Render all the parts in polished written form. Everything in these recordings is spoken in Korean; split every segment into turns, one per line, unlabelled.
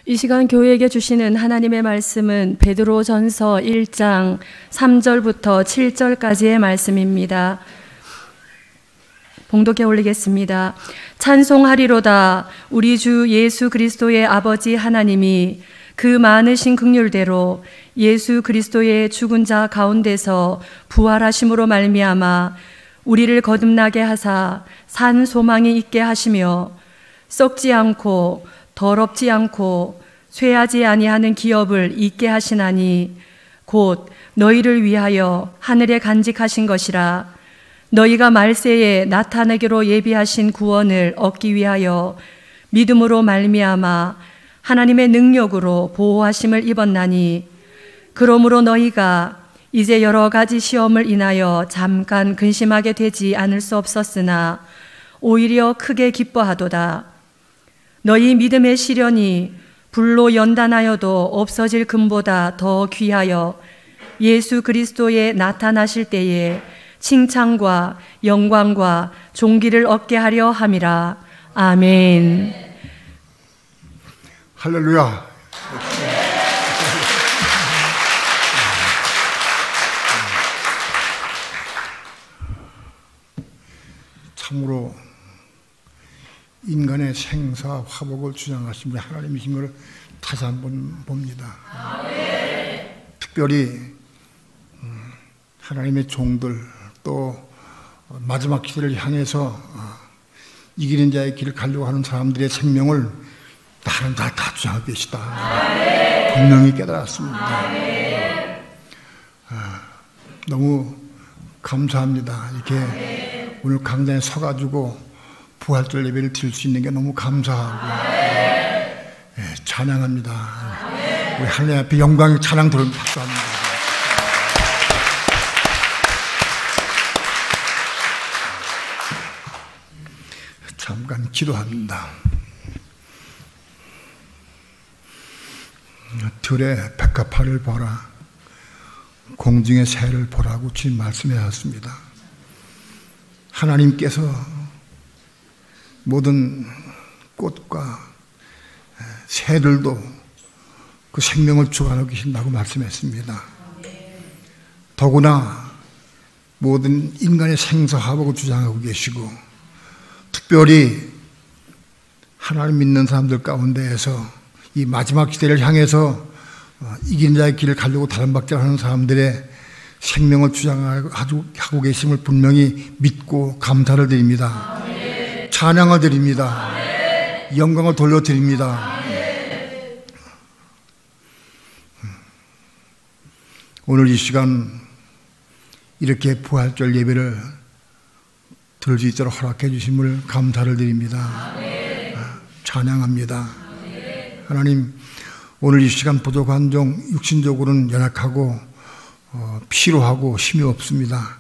이 시간 교회에게 주시는 하나님의 말씀은 베드로전서 1장 3절부터 7절까지의 말씀입니다. 봉독해 올리겠습니다. 찬송하리로다. 우리 주 예수 그리스도의 아버지 하나님이 그 많으신 긍휼대로 예수 그리스도의 죽은 자 가운데서 부활하심으로 말미암아 우리를 거듭나게 하사 산 소망이 있게 하시며 썩지 않고 더럽지 않고 쇠하지 아니하는 기업을 잊게 하시나니 곧 너희를 위하여 하늘에 간직하신 것이라. 너희가 말세에 나타내기로 예비하신 구원을 얻기 위하여 믿음으로 말미암아 하나님의 능력으로 보호하심을 입었나니 그러므로 너희가 이제 여러 가지 시험을 인하여 잠깐 근심하게 되지 않을 수 없었으나 오히려 크게 기뻐하도다. 너희 믿음의 시련이 불로 연단하여도 없어질 금보다 더 귀하여 예수 그리스도에 나타나실 때에 칭찬과 영광과 존귀를 얻게 하려 함이라. 아멘.
할렐루야. 참으로 인간의 생사 화복을 주장하신 분이 하나님이신 것을 다시 한번 봅니다. 특별히 하나님의 종들 또 마지막 시대를 향해서 이기는 자의 길을 가려고 하는 사람들의 생명을 다른 다 주장하고 계시다. 분명히 깨달았습니다. 너무 감사합니다. 이렇게 오늘 강단에 서가지고 부활절 예배를 드릴 수 있는 게 너무 감사하고 찬양합니다. 우리 하나님 앞에 영광의 찬양 들을 박수합니다. 잠깐 기도합니다. 들의 백합화를 보라, 공중의 새를 보라고 주님 말씀해 왔습니다. 하나님께서 모든 꽃과 새들도 그 생명을 주관하고 계신다고 말씀했습니다. 더구나 모든 인간의 생사화복을 주장하고 계시고 특별히 하나님 믿는 사람들 가운데에서 이 마지막 시대를 향해서 이긴 자의 길을 가려고 다른 박자를 하는 사람들의 생명을 주장하고 계심을 분명히 믿고 감사를 드립니다. 찬양을 드립니다. 영광을 돌려드립니다. 오늘 이 시간 이렇게 부활절 예배를 들을 수 있도록 허락해 주심을 감사를 드립니다. 찬양합니다. 하나님, 오늘 이 시간 부족한 종 육신적으로는 연약하고 피로하고 힘이 없습니다.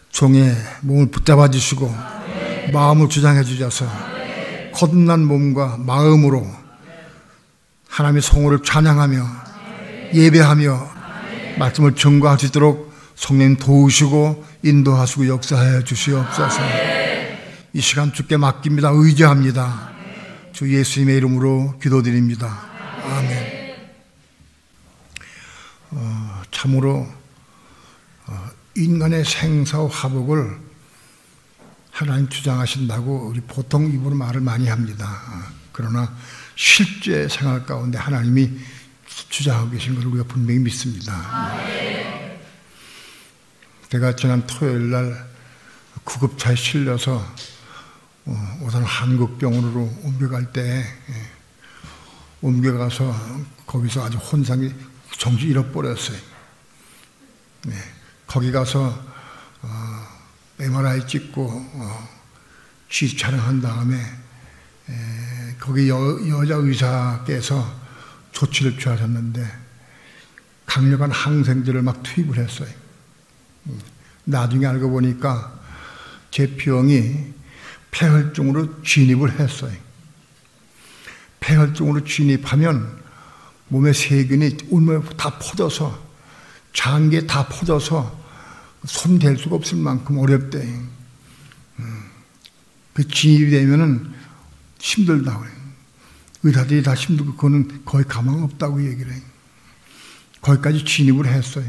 종의 몸을 붙잡아 주시고 마음을 주장해 주셔서 거듭난 몸과 마음으로 하나님의 성호를 찬양하며 예배하며 말씀을 증거할 수 있도록 성령 도우시고 인도하시고 역사하여 주시옵소서. 이 시간 주께 맡깁니다. 의지합니다. 주 예수님의 이름으로 기도드립니다. 아멘. 참으로 인간의 생사 화복을 하나님 주장하신다고 우리 보통 입으로 말을 많이 합니다. 그러나 실제 생활 가운데 하나님이 주장하고 계신 걸 우리가 분명히 믿습니다. 제가 지난 토요일 날 구급차에 실려서 우선 한국병원으로 옮겨갈 때 옮겨가서 거기서 아주 혼상이 정신 잃어버렸어요. 거기 가서 MRI 찍고 CT 촬영한 다음에 거기 여자 의사께서 조치를 취하셨는데 강력한 항생제를 막 투입을 했어요. 나중에 알고 보니까 제 병이 폐혈증으로 진입을 했어요. 폐혈증으로 진입하면 몸의 세균이 온몸에 다 퍼져서 장기에 다 퍼져서 손 댈 수가 없을 만큼 어렵대. 그 진입이 되면은 힘들다고 그래요. 의사들이 다 힘들고 그거는 거의 가망 없다고 얘기를 해요. 거기까지 진입을 했어요.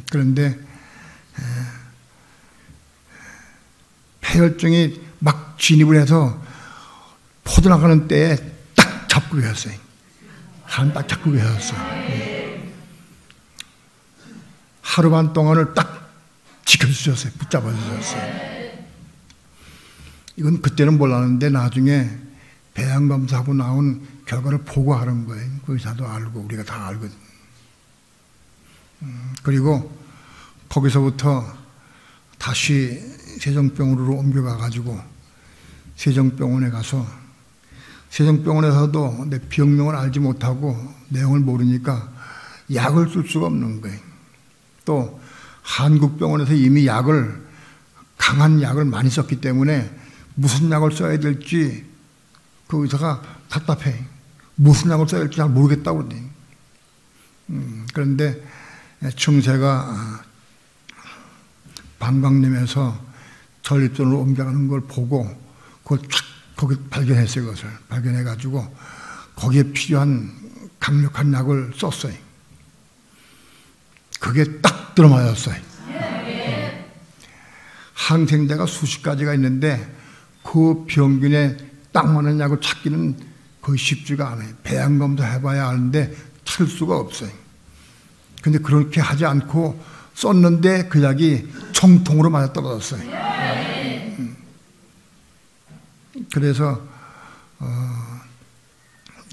그런데 폐혈증이 막 진입을 해서 퍼져나가는 때에 딱 잡고 계셨어요. 한 딱 잡고 계셨어요. 하루 반 동안을 딱 지켜주셨어요. 붙잡아 주셨어요. 이건 그때는 몰랐는데 나중에 배양검사하고 나온 결과를 보고하는 거예요. 그 의사도 알고 우리가 다 알거든요. 그리고 거기서부터 다시 세종병원으로 옮겨가가지고 세종병원에 가서 세종병원에서도 내 병명을 알지 못하고 내용을 모르니까 약을 쓸 수가 없는 거예요. 또 한국병원에서 이미 강한 약을 많이 썼기 때문에 무슨 약을 써야 될지 그 의사가 답답해. 무슨 약을 써야 될지 잘 모르겠다고 그러네. 그런데 증세가 방광염에서 전립선으로 옮겨가는 걸 보고 그걸 촥 거기 발견했어요. 그것을 발견해가지고 거기에 필요한 강력한 약을 썼어요. 그게 딱 들어맞았어요. 항생제가 수십 가지가 있는데 그 병균에 딱 맞는 약을 찾기는 거의 쉽지가 않아요. 배양검사 해봐야 하는데 찾을 수가 없어요. 근데 그렇게 하지 않고 썼는데 그 약이 정통으로 맞아떨어졌어요. 그래서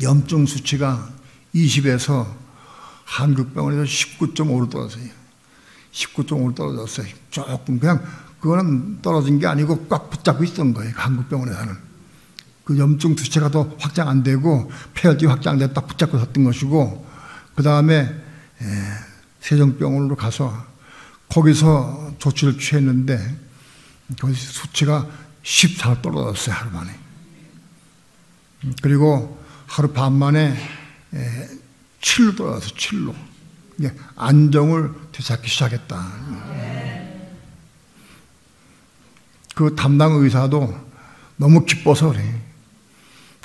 염증 수치가 20에서 한국병원에서 19.5로 떨어졌어요. 19.5로 떨어졌어요. 조금 그냥 그거는 떨어진 게 아니고 꽉 붙잡고 있던 거예요. 한국병원에서는. 그 염증 수치가 더 확장 안 되고 폐혈증이 확장돼서 딱 붙잡고 섰던 것이고 그 다음에 세종병원으로 가서 거기서 조치를 취했는데 거기 수치가 14로 떨어졌어요. 하루 만에. 그리고 하루 반 만에 7로 떨어졌어요. 7로. 안정을 되찾기 시작했다. 그 담당 의사도 너무 기뻐서 그래.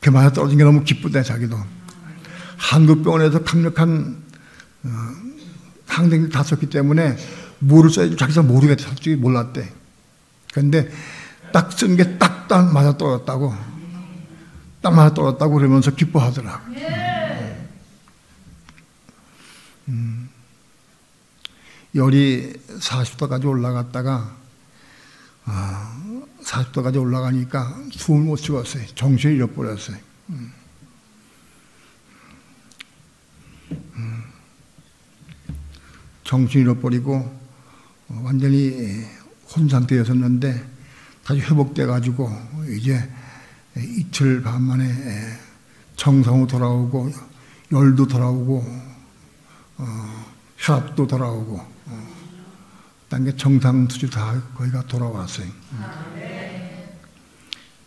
그 맞아 떨어진 게 너무 기쁘대 자기도. 한국병원에서 강력한 항생제를 다 썼기 때문에 뭐를 써야 될지 자기도 모르겠대. 솔직히 몰랐대. 그런데 딱 쓴 게 딱 맞아 떨어졌다고. 딱 맞아 떨어졌다고 그러면서 기뻐하더라고. 열이 40도까지 올라갔다가 40도까지 올라가니까 숨을 못 쉬었어요. 정신을 잃어버렸어요. 정신을 잃어버리고 완전히 혼 상태였었는데 다시 회복돼가지고 이제 이틀 반 만에 정상으로 돌아오고 열도 돌아오고 혈압도 돌아오고 딴 게 정상 수준 다 거기가 돌아왔어요.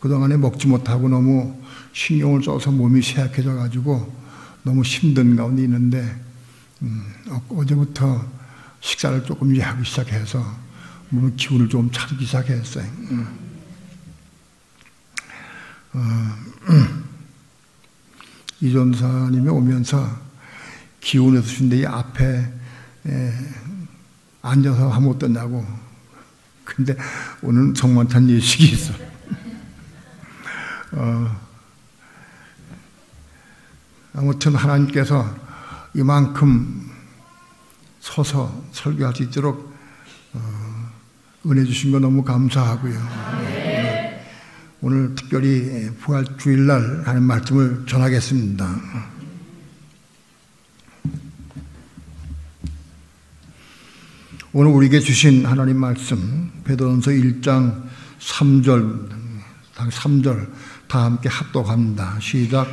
그동안에 먹지 못하고 너무 신경을 써서 몸이 쇠약해져가지고 너무 힘든 가운데 있는데 어제부터 식사를 조금 이제 하기 시작해서 몸의 기운을 좀 차리기 시작했어요. 이 전사님이 오면서 기운을 주신데 이 앞에 앉아서 하면 어떠냐고. 근데 오늘 성만찬 예식이 있어. 아무튼 하나님께서 이만큼 서서 설교할 수 있도록 은혜 주신 거 너무 감사하고요. 오늘 특별히 부활주일날 하는 말씀을 전하겠습니다. 오늘 우리에게 주신 하나님 말씀 베드로전서 1장 3절 다 함께 합독합니다. 시작.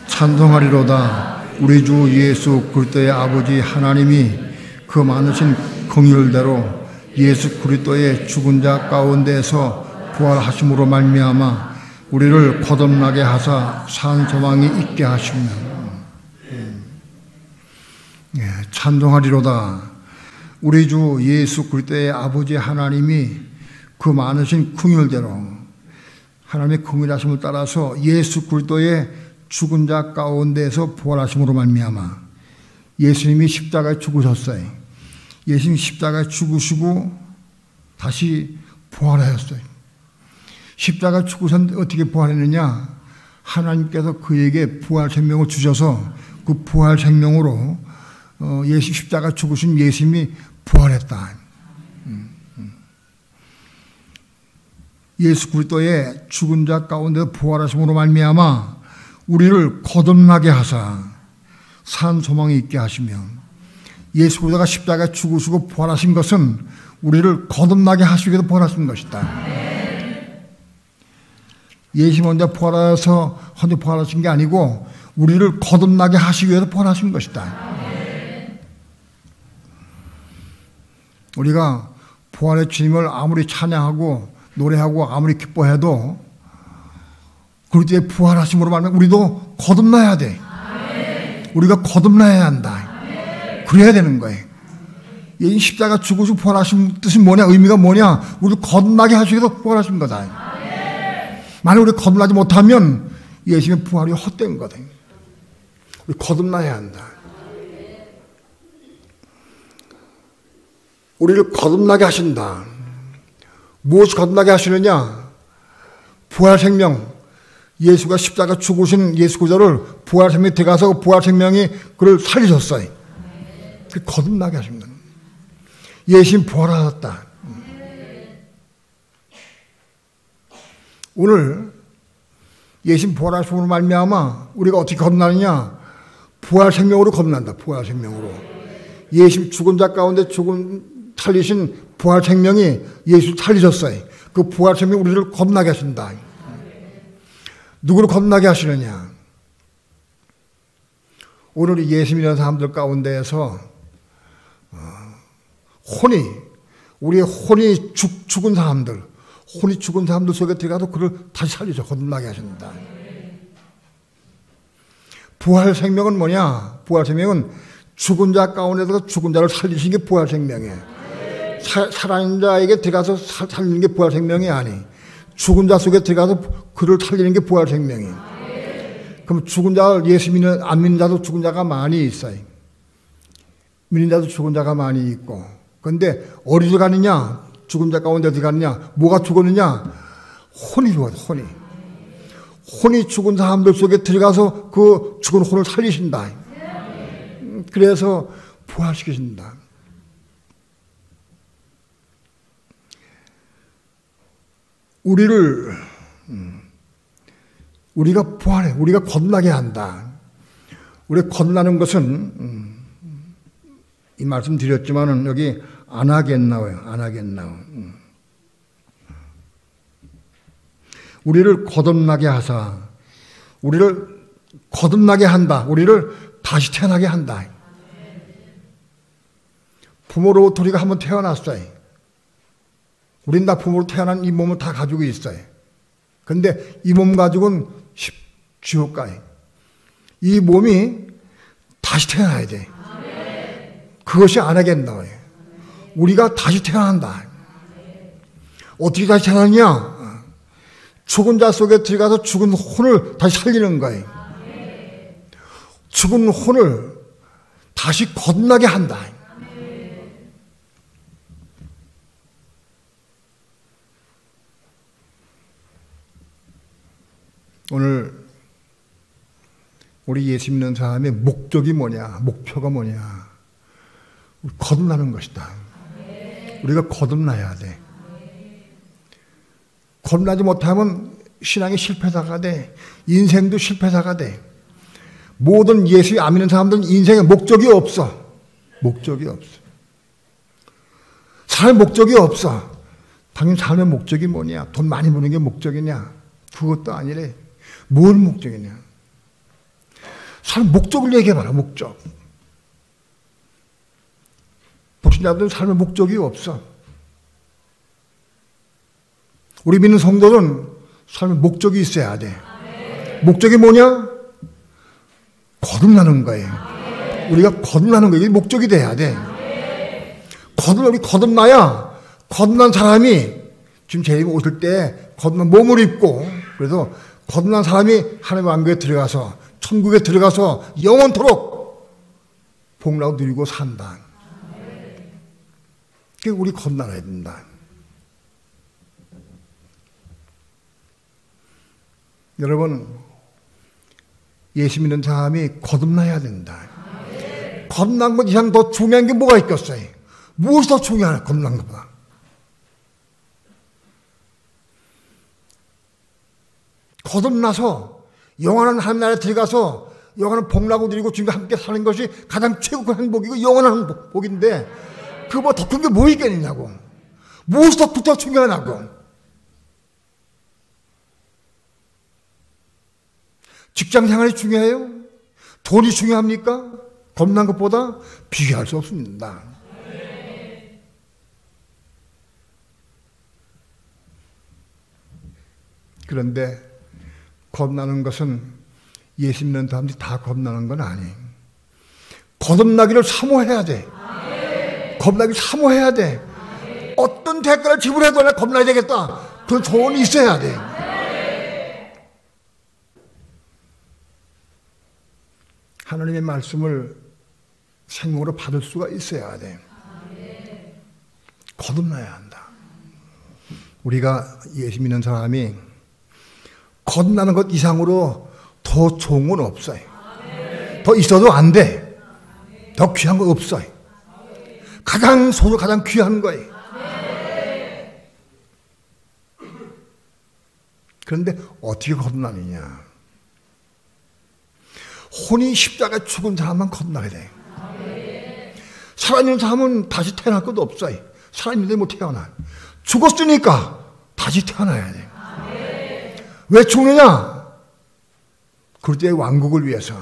찬송하리로다. 우리 주 예수 그리스도의 아버지 하나님이 그 많으신 긍휼대로 예수 그리스도의 죽은 자 가운데서 부활하심으로 말미암아 우리를 거듭나게 하사 산 소망이 있게 하시며 찬송하리로다. 우리 주 예수 그리스도의 아버지 하나님이 그 많으신 긍휼대로 하나님의 긍휼하심을 따라서 예수 그리스도의 죽은 자 가운데서 부활하심으로 말미암아 예수님이 십자가에 죽으셨어요. 예수님이 십자가에 죽으시고 다시 부활하셨어요. 십자가에 죽으셨는데 어떻게 부활했느냐? 하나님께서 그에게 부활 생명을 주셔서 그 부활 생명으로 예수 십자가 죽으신 예수님이 부활했다. 예수 그리스도의 죽은 자 가운데 부활하심으로 말미암아 우리를 거듭나게 하사 산 소망이 있게 하시며 예수 그리스도가 십자가에 죽으시고 부활하신 것은 우리를 거듭나게 하시기 위해서 부활하신 것이다. 예수님 혼자 부활하셔서 혼자 부활하신 게 아니고 우리를 거듭나게 하시기 위해서 부활하신 것이다. 우리가 부활의 주님을 아무리 찬양하고 노래하고 아무리 기뻐해도 그리스도의 부활하심으로 말하면 우리도 거듭나야 돼. 우리가 거듭나야 한다. 그래야 되는 거예요. 이 십자가 죽으시고 부활하신 뜻이 뭐냐? 의미가 뭐냐? 우리를 거듭나게 하시기 위해서 부활하신 거다. 만약 우리 거듭나지 못하면 예수님의 부활이 헛된 거다. 우리 거듭나야 한다. 우리를 거듭나게 하신다. 무엇이 거듭나게 하시느냐? 부활 생명. 예수가 십자가 죽으신 예수 그리스도를 부활 생명이 들어가서 부활 생명이 그를 살리셨어요. 그 거듭나게 하십니다. 예수님 부활하셨다. 오늘 예수님 부활하심으로 말미암아 우리가 어떻게 거듭나느냐? 부활 생명으로 거듭난다. 부활 생명으로. 예수님 죽은 자 가운데 살리신 부활 생명이 예수 살리셨어요. 그 부활 생명이 우리를 거듭나게 하신다. 누구를 거듭나게 하시느냐? 오늘 예수 믿는 사람들 가운데에서 우리의 혼이 죽은 사람들, 혼이 죽은 사람들 속에 들어가서 그를 다시 살리죠. 거듭나게 하신다. 부활 생명은 뭐냐? 부활 생명은 죽은 자 가운데서 죽은 자를 살리시는 게 부활 생명이에요. 살아있는 자에게 들어가서 살리는 게 부활 생명이 아니. 죽은 자 속에 들어가서 그를 살리는 게 부활 생명이에요. 그럼 죽은 자, 예수 믿는, 안 믿는 자도 죽은 자가 많이 있어요. 믿는 자도 죽은 자가 많이 있고. 그런데 어디서 가느냐? 죽은 자 가운데 어디 가느냐? 뭐가 죽었느냐? 혼이 죽었어, 혼이. 혼이 죽은 사람들 속에 들어가서 그 죽은 혼을 살리신다. 그래서 부활시키신다. 우리가 부활해, 우리가 거듭나게 한다. 우리가 거듭나는 것은, 이 말씀 드렸지만은 여기 아나겐나오예요. 아나겐나오. 우리를 거듭나게 하사, 우리를 거듭나게 한다. 우리를 다시 태어나게 한다. 부모로부터 우리가 한번 태어났어요. 우린 다 부모로 태어난 이 몸을 다 가지고 있어요. 그런데 이 몸 가지고는 지옥 가요. 이 몸이 다시 태어나야 돼. 그것이 아나겐나오예요. 우리가 다시 태어난다. 어떻게 다시 태어나냐? 죽은 자 속에 들어가서 죽은 혼을 다시 살리는 거예요. 죽은 혼을 다시 거듭나게 한다. 오늘 우리 예수 믿는 사람의 목적이 뭐냐? 목표가 뭐냐? 거듭나는 것이다. 우리가 거듭나야 돼. 거듭나지 못하면 신앙이 실패사가 돼. 인생도 실패사가 돼. 모든 예수 안 믿는 사람들은 인생에 목적이 없어. 목적이 없어. 삶의 목적이 없어. 당연히 삶의 목적이 뭐냐? 돈 많이 버는 게 목적이냐? 그것도 아니래. 뭘 목적이냐? 삶의 목적을 얘기해봐라. 목적. 불신자들은 삶의 목적이 없어. 우리 믿는 성도는 삶의 목적이 있어야 돼. 목적이 뭐냐? 거듭나는 거예요. 우리가 거듭나는 거예요. 이게 목적이 돼야 돼. 우리 거듭나야, 거듭난 사람이 지금 제 입에 오실 때 거듭난 몸을 입고 그래서 거듭난 사람이 하나님의 왕국에 들어가서 천국에 들어가서 영원토록 복락을 누리고 산다. 그게 우리 거듭나야 된다. 여러분, 예수 믿는 사람이 거듭나야 된다. 거듭난 것 이상 더 중요한 게 뭐가 있겠어요? 무엇이 더 중요하나, 거듭난 것보다. 거듭나서 영원한 하나님 나라에 들어가서 영원한 복락을 누리고 주님과 함께 사는 것이 가장 최고의 행복이고 영원한 복인데 그거보다 더 큰 게 뭐 있겠느냐고. 무엇이 더 중요하냐고. 직장 생활이 중요해요? 돈이 중요합니까? 겁난 것보다 비교할 수 없습니다. 그런데 겁나는 것은 예수 믿는 사람들이 다 겁나는 건 아니에요. 거듭나기를 사모해야 돼. 겁나기를 사모해야 돼. 어떤 대가를 지불해도 내가 겁나야 되겠다. 그런 소원이 있어야 돼. 하나님의 말씀을 생명으로 받을 수가 있어야 돼. 거듭나야 한다. 우리가 예수 믿는 사람이 거듭나는 것 이상으로 더 좋은 건 없어요. 더 있어도 안 돼. 더 귀한 거 없어요. 가장 소중하고 가장 귀한 거예요. 그런데 어떻게 거듭나느냐? 혼이 십자가에 죽은 사람만 거듭나게 돼요. 살아있는 사람은 다시 태어날 것도 없어요. 살아있는데 못 태어나. 죽었으니까 다시 태어나야 돼요. 왜 죽느냐? 그때의 왕국을 위해서,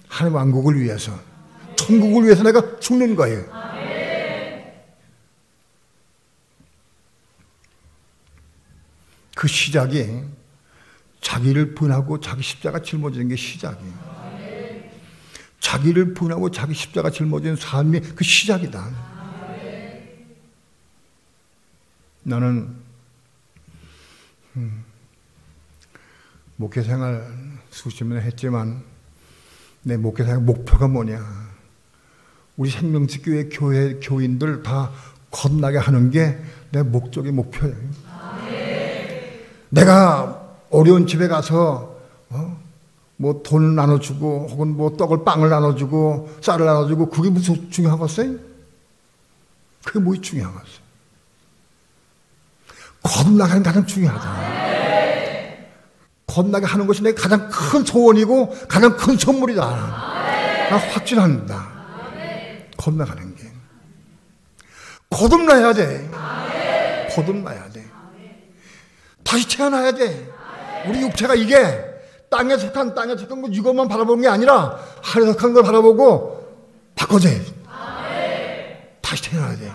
하나님 왕국을 위해서, 천국을 위해서 내가 죽는 거예요. 그 시작이 자기를 부인하고 자기 십자가 짊어지는 게 시작이에요. 자기를 부인하고 자기 십자가 짊어지는 삶이 그 시작이다. 나는 목회생활 수십 년 했지만 내 목회생활 목표가 뭐냐? 우리 생명식 교회 교인들 다 거듭나게 하는 게 내 목적의 목표예요. 내가 어려운 집에 가서 뭐 돈을 나눠주고 혹은 뭐 빵을 나눠주고 쌀을 나눠주고 그게 무슨 중요하겠어요? 그게 뭐가 중요하겠어요? 거듭나게 하는 게 가장 중요하다. 거듭나게 하는 것이 내 가장 큰 소원이고 가장 큰 선물이다. 나 확신합니다. 거듭나가는 게. 거듭나야 돼. 거듭나야 돼. 다시 태어나야 돼. 우리 육체가 이게 땅에 속한 거 이것만 바라보는 게 아니라 하늘에 속한 걸 바라보고 바꿔줘야 돼. 다시 태어나야 돼.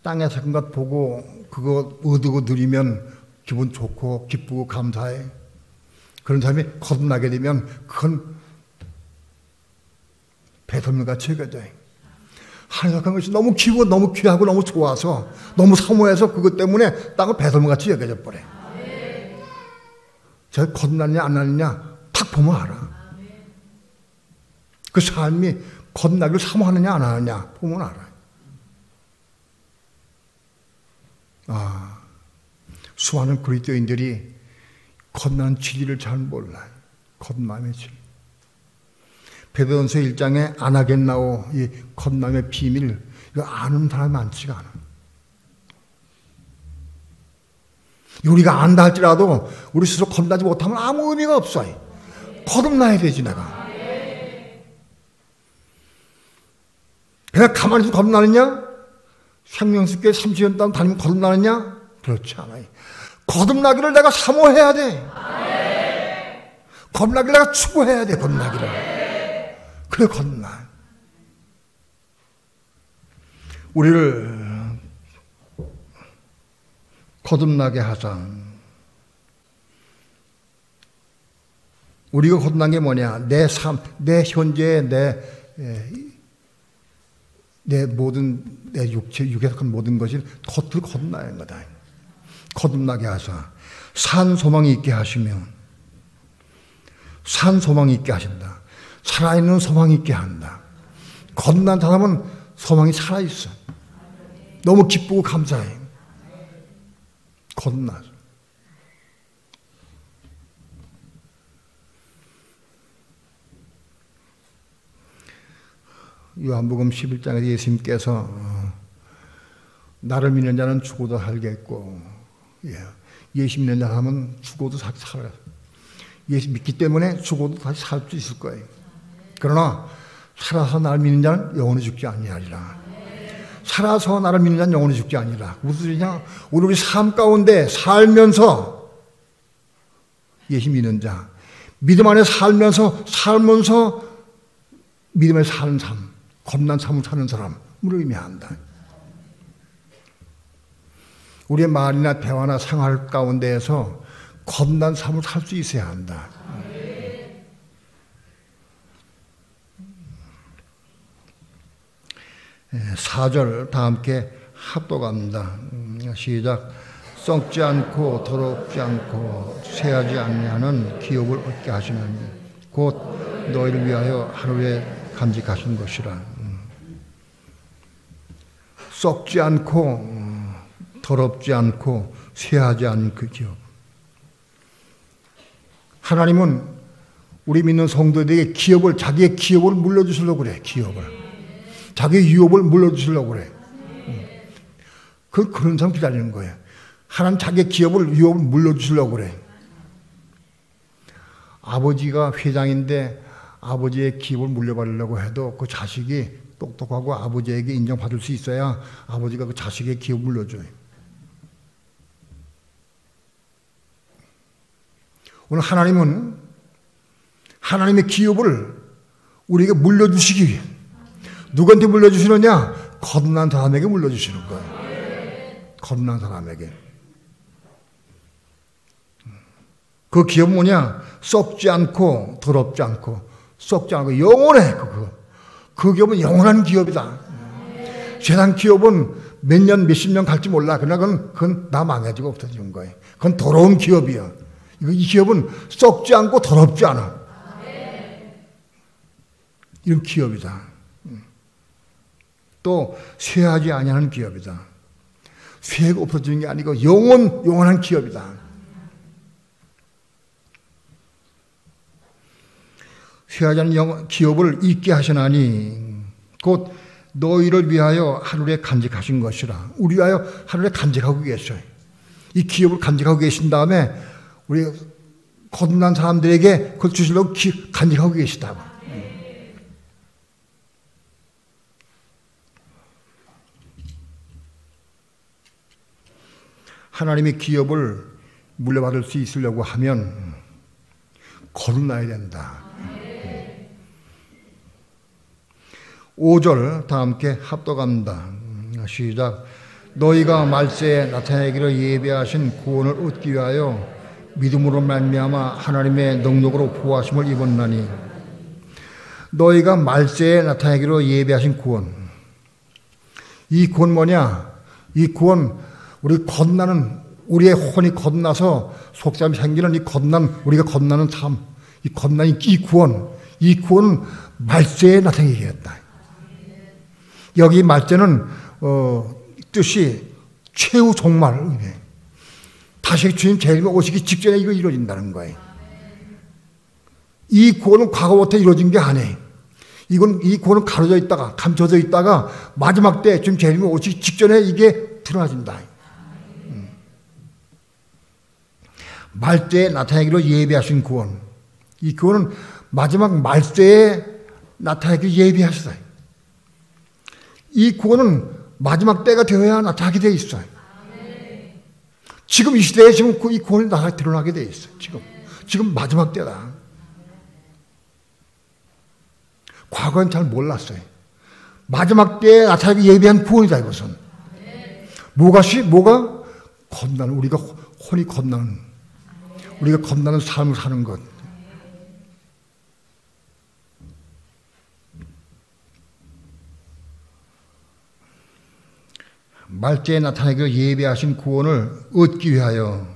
땅에 속한 것 보고 그거 얻고 누리면 기분 좋고 기쁘고 감사해. 그런 사람이 거듭나게 되면 그건 배설물같이 여겨져요. 하늘에 속한 것이 너무 기고 너무 귀하고 너무 좋아서 너무 사모해서 그것 때문에 땅을 배설물같이 여겨져 버려. 저 거듭나느냐 안 나느냐 딱 보면 알아. 그 삶이 거듭나기를 사모하느냐 안 하느냐 보면 알아. 수많은 그리스도인들이 거듭나는 진리를 잘 몰라요. 거듭남의 진리. 베드로전서 1장에 아나겐나오 이 거듭남의 비밀 이거 아는 사람이 많지가 않아. 우리가 안다 할지라도 우리 스스로 거듭나지 못하면 아무 의미가 없어요. 거듭나야 되지 내가. 그냥 가만히 있으면 거듭나느냐? 생명수교회 30년 동안 다니면 거듭나느냐? 그렇지 않아요. 거듭나기를 내가 사모해야 돼. 거듭나기를 내가 추구해야 돼. 거듭나기를. 그래 거듭나. 우리를 거듭나게 하자. 우리가 거듭난 게 뭐냐? 내 삶, 내 현재, 내 육에 속한 모든 것이 겉을 거듭나야 하는 거다. 거듭나게 하사 산 소망이 있게 하시며, 산 소망이 있게 하신다. 살아있는 소망이 있게 한다. 거듭난 사람은 소망이 살아있어. 너무 기쁘고 감사해. 거듭나서. 요한복음 11장에서 예수님께서 나를 믿는 자는 죽어도 살겠고, 예수 믿는 자라면 죽어도 살아요. 예수 믿기 때문에 죽어도 다시 살 수 있을 거예요. 그러나 살아서 나를 믿는 자는 영원히 죽지 아니하리라. 살아서 나를 믿는 자는 영원히 죽지 아니하리라. 무슨 소리냐? 우리 삶 가운데 살면서 예수 믿는 자, 믿음 안에 살면서 믿음에 사는 삶, 겁난 삶을 사는 사람을 의미한다. 우리의 말이나 대화나 생활 가운데에서 겁난 삶을 살 수 있어야 한다. 4절 다 함께 합독합니다. 시작. 썩지 않고 더럽지 않고 쇠하지 아니하는 기업을 얻게 하시나니 곧 너희를 위하여 하루에 간직하신 것이라. 썩지 않고 더럽지 않고 쇠하지 않은 그 기업. 하나님은 우리 믿는 성도들에게 자기의 기업을 물려주시려고 그래. 자기의 유업을 물려주시려고 그래. 그런 사람 기다리는 거예요. 하나님 자기의 유업을 물려주시려고 그래. 아버지가 회장인데 아버지의 기업을 물려받으려고 해도 그 자식이 똑똑하고 아버지에게 인정받을 수 있어야 아버지가 그 자식의 기업을 물려줘요. 오늘 하나님은 하나님의 기업을 우리에게 물려주시기 위해 누구한테 물려주시느냐? 거듭난 사람에게 물려주시는 거예요. 거듭난 사람에게. 그 기업은 뭐냐? 썩지 않고 더럽지 않고 썩지 않고 영원해. 그 기업은 영원한 기업이다. 세상 기업은 몇 년, 몇십 년 갈지 몰라. 그러나 그건 다 망해지고 없어지는 거예요. 그건 더러운 기업이야. 이 기업은 썩지 않고 더럽지 않아. 이런 기업이다. 또 쇠하지 아니하는 기업이다. 쇠가 없어지는 게 아니고 영원한 기업이다. 쇠하지 않은 기업을 잊게 하시나니 곧 너희를 위하여 하늘에 간직하신 것이라. 우리 위하여 하늘에 간직하고 계셔요. 이 기업을 간직하고 계신 다음에 우리 거듭난 사람들에게 그걸 주시려고 간직하고 계시다고. 하나님의 기업을 물려받을 수 있으려고 하면 거듭나야 된다. 5절 다 함께 합독합니다. 시작. 너희가 말세에 나타내기를 예비하신 구원을 얻기 위하여 믿음으로 말미암아 하나님의 능력으로 보호하심을 입었나니. 너희가 말세에 나타내기로 예비하신 구원. 이 구원 뭐냐? 이 구원 우리 거듭나는 우리의 혼이 거듭나서 속삭임이 생기는 우리가 거듭나는 삶, 이 구원은 말세에 나타내기였다. 여기 말세는 뜻이 최후 종말을 의미해. 다시 주님 재림에 오시기 직전에 이거 이루어진다는 거예요. 이 구원은 과거부터 이루어진 게 아니에요. 이 구원은 가려져 있다가 감춰져 있다가 마지막 때 주님 재림에 오시기 직전에 이게 드러나진다. 말세에 나타내기로 예비하신 구원. 이 구원은 마지막 말세에 나타내기로 예비하셨어요. 이 구원은 마지막 때가 되어야 나타나게 되어 있어요. 지금 이 시대에 지금 이 구원이 드러나게 되어 있어요. 지금 마지막 때다. 과거엔 잘 몰랐어요. 마지막 때에 나타나기 예비한 구원이다, 이것은. 뭐가 거듭나는, 우리가 혼이 거듭나는, 우리가 거듭나는 삶을 사는 것. 말째에 나타내기로 예비하신 구원을 얻기 위하여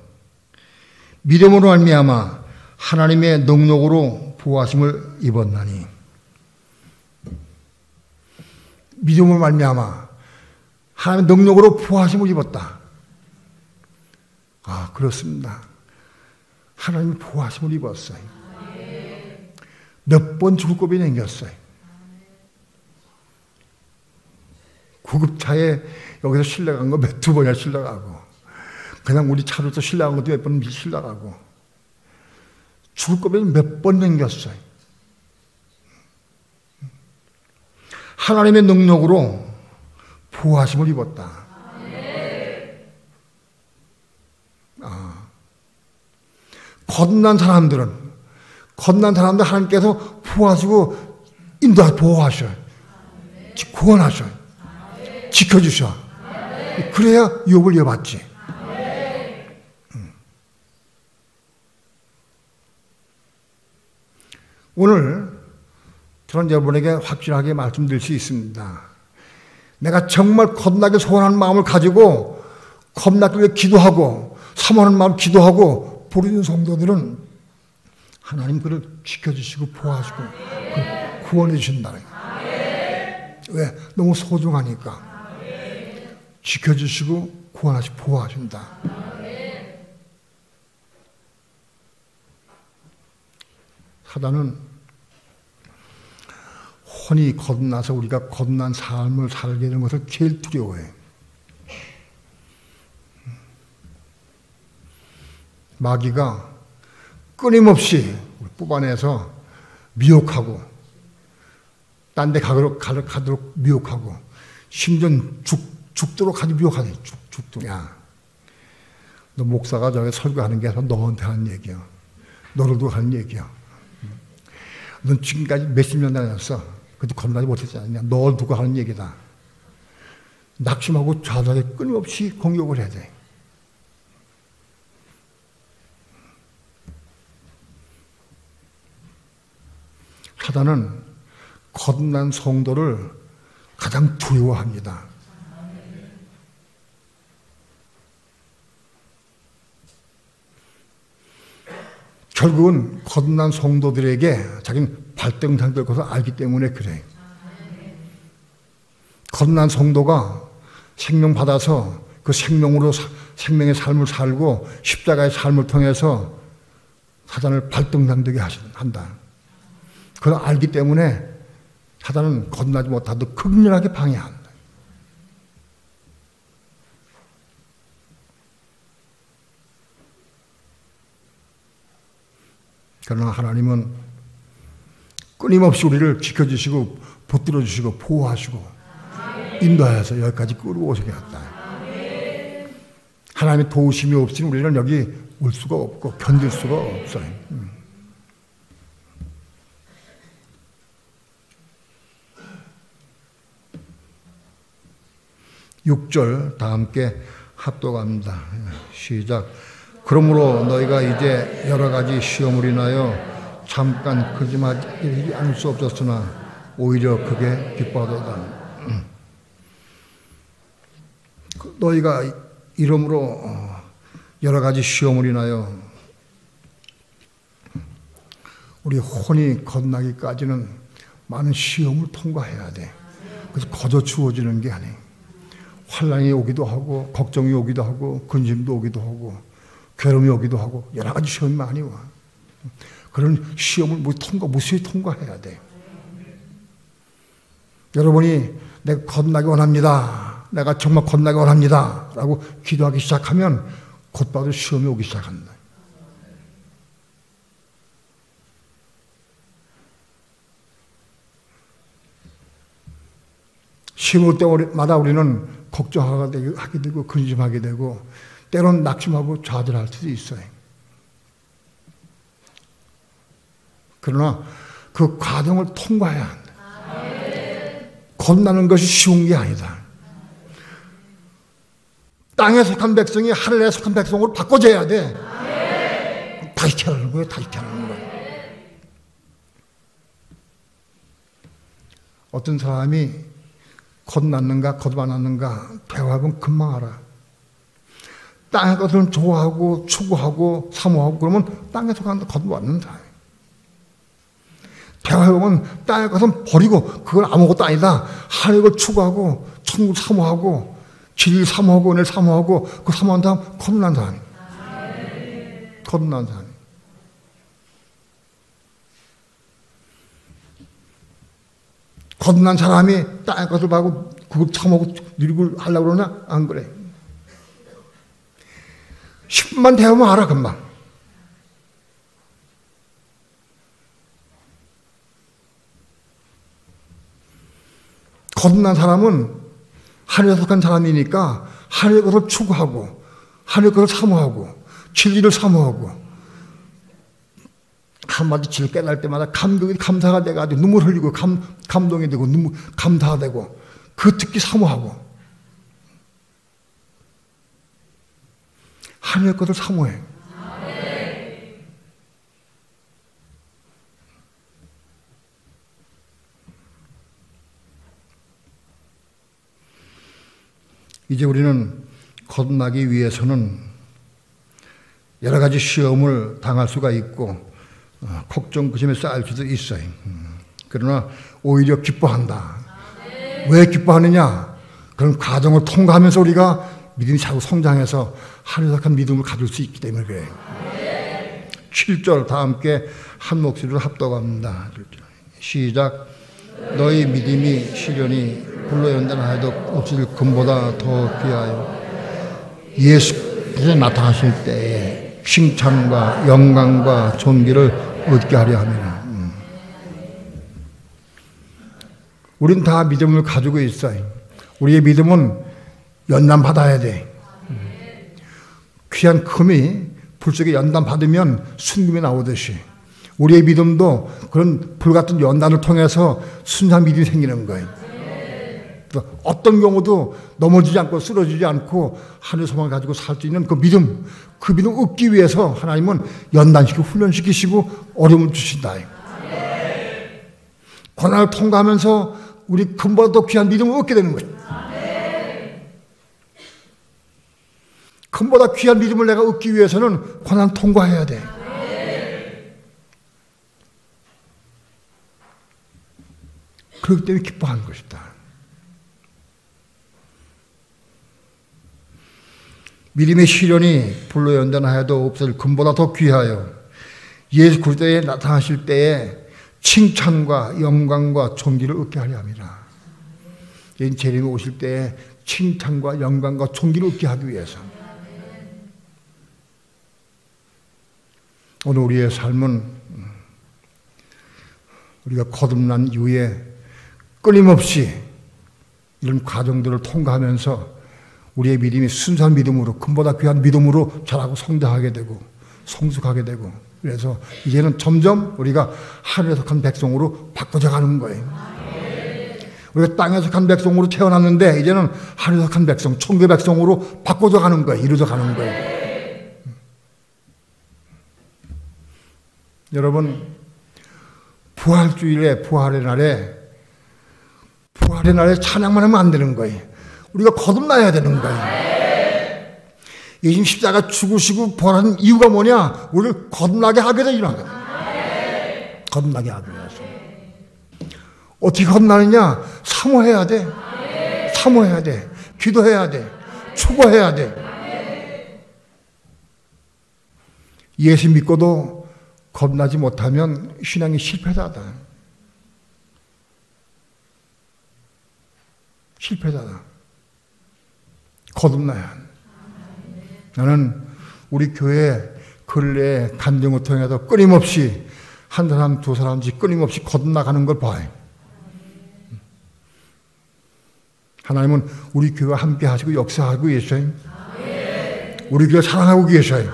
믿음으로 말미암아 하나님의 능력으로 보호하심을 입었나니. 믿음으로 말미암아 하나님의 능력으로 보호하심을 입었다. 아, 그렇습니다. 하나님이 보호하심을 입었어요. 몇 번 죽을 고비 남겼어요. 구급차에 여기서 실려간 거 두 번이나 실려가고, 그냥 우리 차로서 실려간 것도 몇 번 실려가고, 죽을 고비 몇 번 남겼어요. 하나님의 능력으로 보호하심을 입었다. 거듭난 사람들 하나님께서 보호하시고 보호하셔요. 구원하셔요. 지켜주셔. 그래야 욥을 이어받지. 오늘 저는 여러분에게 확실하게 말씀드릴 수 있습니다. 내가 정말 겁나게 소원하는 마음을 가지고 겁나게 기도하고 사모하는 마음 기도하고 부르는 성도들은 하나님 그를 지켜주시고 보호하시고 구원해 주신다. 왜? 너무 소중하니까. 지켜주시고 구원하시고 보호하신다. 사단은 혼이 거듭나서 우리가 거듭난 삶을 살게 되는 것을 제일 두려워해. 마귀가 끊임없이 뽑아내서 미혹하고 딴 데 가도록 미혹하고 심지어 죽도록 하지 미혹하네. 죽도록. 야, 너 목사가 저기 설교하는 게 아니라 너한테 하는 얘기야. 너로도 하는 얘기야. 넌 지금까지 몇십 년 다녔어. 그래도 겁나지 못했지 않냐. 널 두고 하는 얘기다. 낙심하고 좌절하게 끊임없이 공격을 해야 돼. 사단은 거듭난 성도를 가장 두려워합니다. 결국은 거듭난 성도들에게 자기는 발등상될 것을 알기 때문에 그래. 거듭난 성도가 생명 받아서 그 생명으로 생명의 삶을 살고 십자가의 삶을 통해서 사단을 발등상되게 한다. 그걸 알기 때문에 사단은 거듭나지 못하도록 극렬하게 방해한다. 그러나 하나님은 끊임없이 우리를 지켜주시고 붙들어주시고 보호하시고 인도하여서 여기까지 끌어오시게 했다. 하나님의 도우심이 없이는 우리는 여기 올 수가 없고 견딜 수가 없어요. 6절 다 함께 합독합니다. 시작. 그러므로 너희가 이제 여러 가지 시험을 인하여 잠깐 거짓말하지 않을 수 없었으나 오히려 그게 기뻐하도다. 너희가 이러므로 여러 가지 시험을 인하여 우리 혼이 거듭나기까지는 많은 시험을 통과해야 돼. 그래서 거저 주어지는 게 아니에요. 환난이 오기도 하고 걱정이 오기도 하고 근심도 오기도 하고 괴로움이 오기도 하고 여러 가지 시험이 많이 와. 그런 시험을 무수히 통과해야 돼. 여러분이 내가 거듭나기 원합니다. 내가 정말 거듭나기 원합니다. 라고 기도하기 시작하면 곧바로 시험이 오기 시작한다. 시험 올 때마다 우리는 걱정하게 되고 근심하게 되고 때로는 낙심하고 좌절할 수도 있어요. 그러나 그 과정을 통과해야 한다. 겁나는 것이 쉬운 게 아니다. 땅에 속한 백성이 하늘에 속한 백성으로 바꿔줘야 돼. 다시 태어나는 거예요. 다시 태어나는 거예요. 어떤 사람이 거듭났는가 거듭 안 났는가 대화하면 금방 알아. 땅의 것을 좋아하고 추구하고 사모하고 그러면 땅에 속한 거듭 않는다. 대화해보면 땅의 것은 버리고 그건 아무것도 아니다. 하늘의 걸 추구하고 천국을 사모하고 진리를 사모하고 은혜를 사모하고 그 사모한 다음 거듭난 사람. 거듭난 사람. 거듭난 사람이 땅의 것을 봐고 그걸 참하고 누리고 하려고 그러나 안 그래. 10분만 대하면 알아 금방. 거듭난 사람은 하늘에 속한 사람이니까 하늘의 것을 추구하고 하늘의 것을 사모하고 진리를 사모하고 한마디 진리 깨달을 때마다 감격이 감사가 돼가지고 눈물 흘리고 감동이 되고 눈물 감사가 되고 그 특기 사모하고 하늘의 것을 사모해. 이제 우리는 거듭나기 위해서는 여러 가지 시험을 당할 수가 있고 걱정, 근심에 쌓일 수도 있어요. 그러나 오히려 기뻐한다. 왜 기뻐하느냐? 그런 과정을 통과하면서 우리가 믿음이 자꾸 성장해서 하늘석한 믿음을 가질 수 있기 때문에 그래요. 7절 다 함께 한 목소리로 합독합니다. 시작. 너희 믿음이 시련이 불로 연단하여도 없을 금보다 더 귀하여 예수께서 나타나실 때에 칭찬과 영광과 존귀를 얻게 하려 함이라. 우린 다 믿음을 가지고 있어요. 우리의 믿음은 연단 받아야 돼. 귀한 금이 불 속에 연단 받으면 순금이 나오듯이 우리의 믿음도 그런 불같은 연단을 통해서 순수한 믿음이 생기는 거예요. 어떤 경우도 넘어지지 않고 쓰러지지 않고 하늘 소망을 가지고 살 수 있는 그 믿음 얻기 위해서 하나님은 연단시키고 훈련시키시고 어려움을 주신다. 고난을 통과하면서 우리 금보다 더 귀한 믿음을 얻게 되는 거죠. 금보다 귀한 믿음을 내가 얻기 위해서는 고난을 통과해야 돼. 그렇기 때문에 기뻐하는 것이다. 믿음의 시련이 불로 연단하여도 없을 금보다 더 귀하여 예수 그리스도에 나타나실 때에 칭찬과 영광과 존귀를 얻게 하려 합니다. 재림이 오실 때에 칭찬과 영광과 존귀를 얻게 하기 위해서 오늘 우리의 삶은 우리가 거듭난 이후에 끊임없이 이런 과정들을 통과하면서 우리의 믿음이 순수한 믿음으로 금보다 귀한 믿음으로 자라고 성장하게 되고 성숙하게 되고 그래서 이제는 점점 우리가 하늘에 속한 백성으로 바꿔져 가는 거예요. 우리가 땅에 속한 백성으로 태어났는데 이제는 하늘에 속한 백성, 천국의 백성으로 바꿔져 가는 거예요. 이루어져 가는 거예요. 여러분 부활주일에 부활의 날에 찬양만 하면 안 되는 거예요. 우리가 거듭나야 되는 거예요. 예수님 십자가 죽으시고 부활하는 이유가 뭐냐? 우리를 거듭나게 하기 위해서 일어난 거예요. 거듭나게 하기 위해서. 어떻게 거듭나느냐? 사모해야 돼. 사모해야 돼. 기도해야 돼. 추구해야 돼. 예수 믿고도 거듭나지 못하면 신앙이 실패자다. 실패자다. 거듭나야 한다. 나는 우리 교회 근래에 간증을 통해서 끊임없이 한 사람 두 사람씩 끊임없이 거듭나가는 걸 봐요. 하나님은 우리 교회와 함께 하시고 역사하고 계셔요. 우리 교회 사랑하고 계셔요.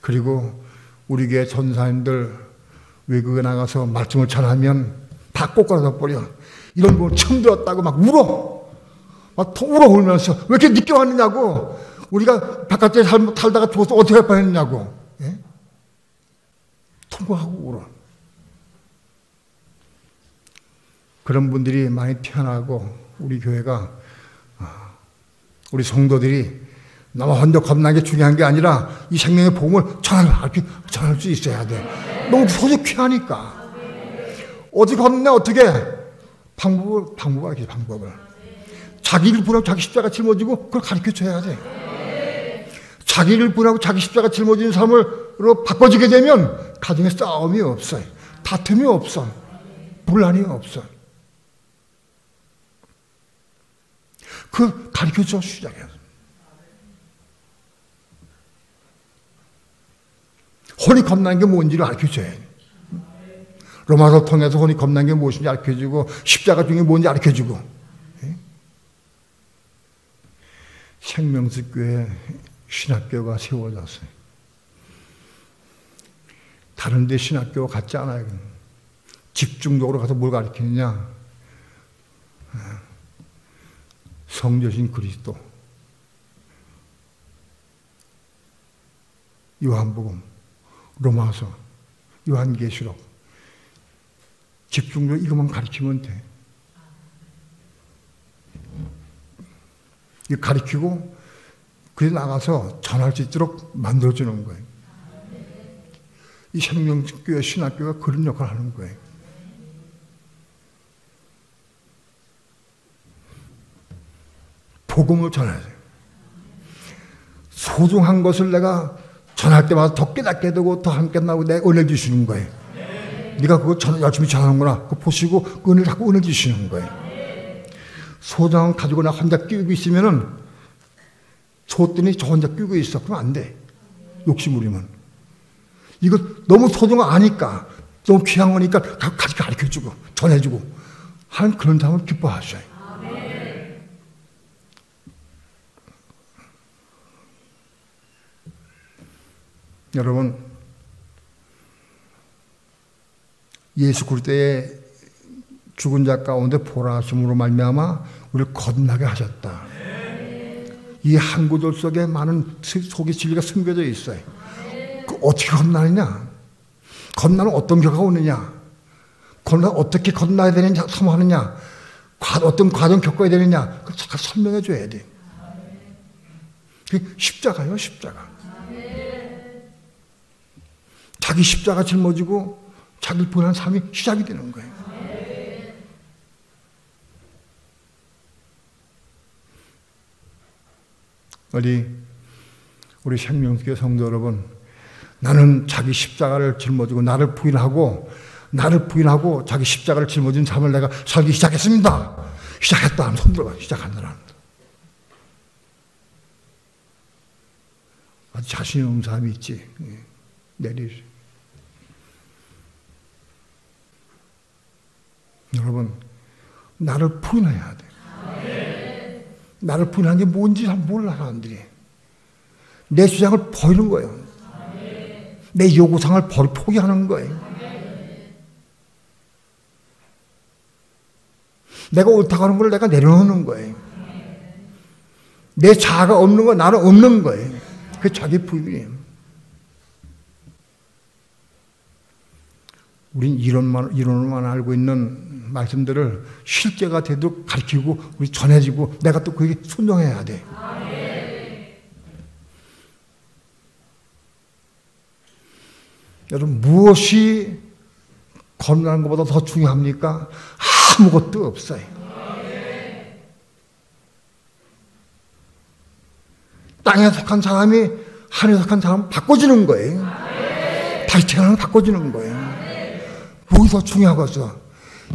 그리고 우리 교회 전사님들 외국에 나가서 말씀을 전하면 다 꼬꾸라져 버려. 이런 거 처음 들었다고 막 울어. 막 울어 울면서 왜 이렇게 늦게 왔느냐고. 우리가 바깥에 살다가 죽어서 어떻게 할 뻔했느냐고. 예? 통과하고 울어. 그런 분들이 많이 태어나고 우리 교회가 우리 성도들이 나만 혼자 겁나는 게 중요한 게 아니라 이 생명의 복음을 전할 수 있어야 돼. 너무 소속해하니까. 어떻게 겁나 어떻게 방법을 알게 방법을. 자기를 분하고 자기 십자가 짊어지고 그걸 가르쳐줘야 돼. 자기를 분하고 자기 십자가 짊어지는 삶으로 바꿔지게 되면 가정에 싸움이 없어요. 다툼이 없어. 분란이 없어. 그 가르쳐줘 시작해요. 혼이 겁나는 게 뭔지를 알려줘야 돼. 로마서 통해서 혼이 겁나는 게 무엇인지 알려주고 십자가 중에 뭔지 알려주고. 생명수교회 신학교가 세워졌어요. 다른 데 신학교와 같지 않아요. 집중적으로 가서 뭘 가르치느냐. 성자신 그리스도, 요한복음, 로마서, 요한계시록 집중적으로 이것만 가르치면 돼. 이거 가르치고 그래 나가서 전할 수 있도록 만들어주는 거예요. 이 생명교회 신학교가 그런 역할을 하는 거예요. 복음을 전해야 돼요. 소중한 것을 내가 전할 때마다 더 깨닫게 되고 더 함께 나고 내 은혜 주시는 거예요. 네가 그거 열심히 전하는구나. 그거 보시고 그 은혜를 자꾸 은혜 주시는 거예요. 소중한 거 가지고 나 혼자 끼우고 있으면은 줬더니 저 혼자 끼우고 있어. 그러면 안 돼. 욕심 부리면. 이거 너무 소중한 거 아니까 너무 귀한 거니까 같이 가르쳐주고 전해주고 하는 그런 사람을 기뻐하셔요. 여러분, 예수 그리스도의 죽은 자 가운데 보라하심으로 말미암아 우리를 거듭나게 하셨다. 이 한 구절 속에 많은 속의 진리가 숨겨져 있어요. 그 어떻게 거듭나느냐? 거듭나는 어떤 결과가 오느냐? 거듭나는 어떻게 거듭나야 되느냐? 사모하느냐? 어떤 과정 겪어야 되느냐? 그걸 잠깐 설명해 줘야 돼. 십자가요, 십자가. 자기 십자가 짊어지고 자기를 부인하는 삶이 시작이 되는 거예요. 우리 생명수교회 성도 여러분, 나는 자기 십자가를 짊어지고 나를 부인하고 자기 십자가를 짊어진 삶을 내가 살기 시작했습니다. 시작했다 하면 손 들어봐. 시작한다. 아주 자신이 없는 사람이 있지. 내릴. 여러분, 나를 부인해야 돼. 나를 부인하는 게 뭔지 잘 몰라, 사람들이. 내 주장을 버리는 거예요. 내 요구사항을 포기하는 거예요. 내가 옳다고 하는 걸 내가 내려놓는 거예요. 내 자아가 없는 거 나는 없는 거예요. 그게 자기 부인이에요. 우린 이론만 알고 있는 말씀들을 실제가 되도록 가르치고 우리 전해지고 내가 또 그게 순종해야 돼. 여러분, 무엇이 건강한 것보다 더 중요합니까? 아무것도 없어요. 땅에 속한 사람이 하늘에 속한 사람 바꿔주는 거예요. 다시 태어나면 바꿔주는 거예요. 무엇이 더 중요하겠어?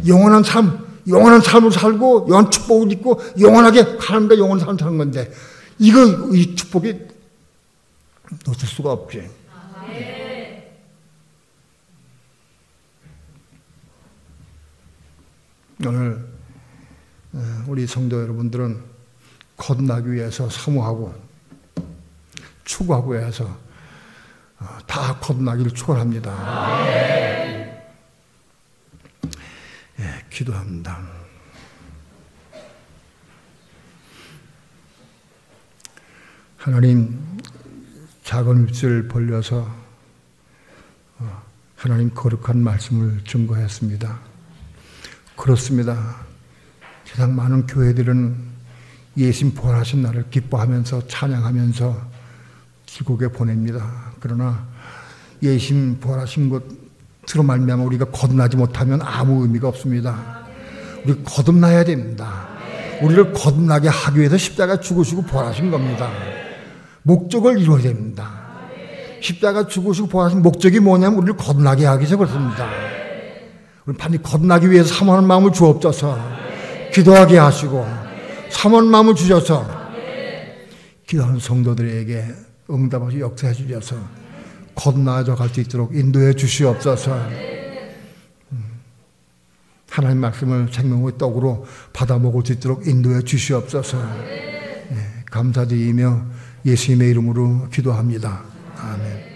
영원한 삶을 살고 영원한 축복을 입고 영원하게 하나님과 영원한 삶을 사는 건데 이 축복이 놓칠 수가 없지. 오늘 우리 성도 여러분들은 거듭나기 위해서 사모하고 추구하고 해서 다 거듭나기를 축원합니다. 예, 기도합니다. 하나님, 작은 입술 벌려서 하나님 거룩한 말씀을 증거했습니다. 그렇습니다. 세상 많은 교회들은 예수님 부활하신 날을 기뻐하면서 찬양하면서 즐겁게 보냅니다. 그러나 예수님 부활하신 것으로 말미암아 우리가 거듭나지 못하면 아무 의미가 없습니다. 우리 거듭나야 됩니다. 우리를 거듭나게 하기 위해서 십자가 죽으시고 부활하신 겁니다. 목적을 이루어야 됩니다. 십자가 죽으시고 부활하신 목적이 뭐냐면 우리를 거듭나게 하기 위해서 그렇습니다. 우리 반드시 거듭나기 위해서 사모하는 마음을 주옵소서. 기도하게 하시고 사모하는 마음을 주셔서 기도하는 성도들에게 응답하시 역사해 주셔서 거듭나져 갈 수 있도록 인도해 주시옵소서. 하나님 말씀을 생명의 떡으로 받아 먹을 수 있도록 인도해 주시옵소서. 감사드리며 예수님의 이름으로 기도합니다. 아멘.